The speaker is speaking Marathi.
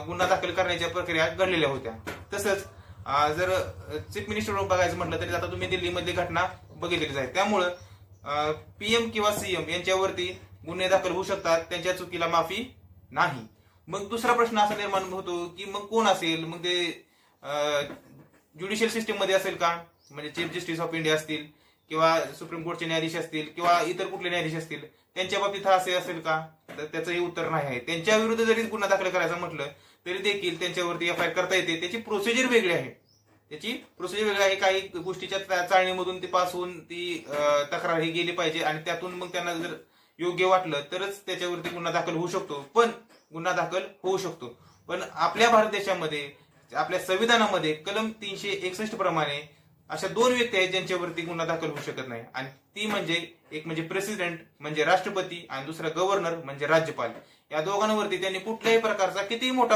गुन्हा दाखल करण्याच्या प्रक्रिया घडलेल्या होत्या. तसंच जर चीफ मिनिस्टरवरून बघायचं म्हटलं तरी आता तुम्ही दिल्लीमधली घटना बघितलीच आहे. त्यामुळं पीएम किंवा सीएम यांच्यावरती गुन्हे दाखल होऊ शकतात, त्यांच्या चुकीला माफी नाही. मग दुसरा प्रश्न असा निर्माण होतो की मग कोण असेल, मग ते ज्युडिशियल सिस्टीम मध्ये असेल का, म्हणजे चीफ जस्टिस ऑफ इंडिया असतील किंवा सुप्रीम कोर्टचे न्यायाधीश असतील किंवा इतर कुठले न्यायाधीश असतील, त्यांच्या बाबतीत असे असेल का, तर त्याचंही उत्तर नाही आहे. त्यांच्या विरुद्ध जरी गुन्हा दाखल करायचा म्हटलं तरी देखील त्यांच्यावरती एफआयआर करता येते. त्याची प्रोसिजर वेगळी आहे, काही गोष्टीच्या चाळणीमधून ती पास होऊन ती तक्रार ही गेली पाहिजे आणि त्यातून मग त्यांना जर योग्य वाटलं तरच त्याच्यावरती गुन्हा दाखल होऊ शकतो. पण आपल्या भारत देशामध्ये आपल्या संविधानामध्ये कलम 361 प्रमाणे अशा 2 व्यक्ती आहेत ज्यांच्यावरती गुन्हा दाखल होऊ शकत नाही, आणि ती म्हणजे एक म्हणजे प्रेसिडेंट म्हणजे राष्ट्रपती आणि दुसरा गव्हर्नर म्हणजे राज्यपाल. या दोघांवरती त्यांनी कुठल्याही प्रकारचा कितीही मोठा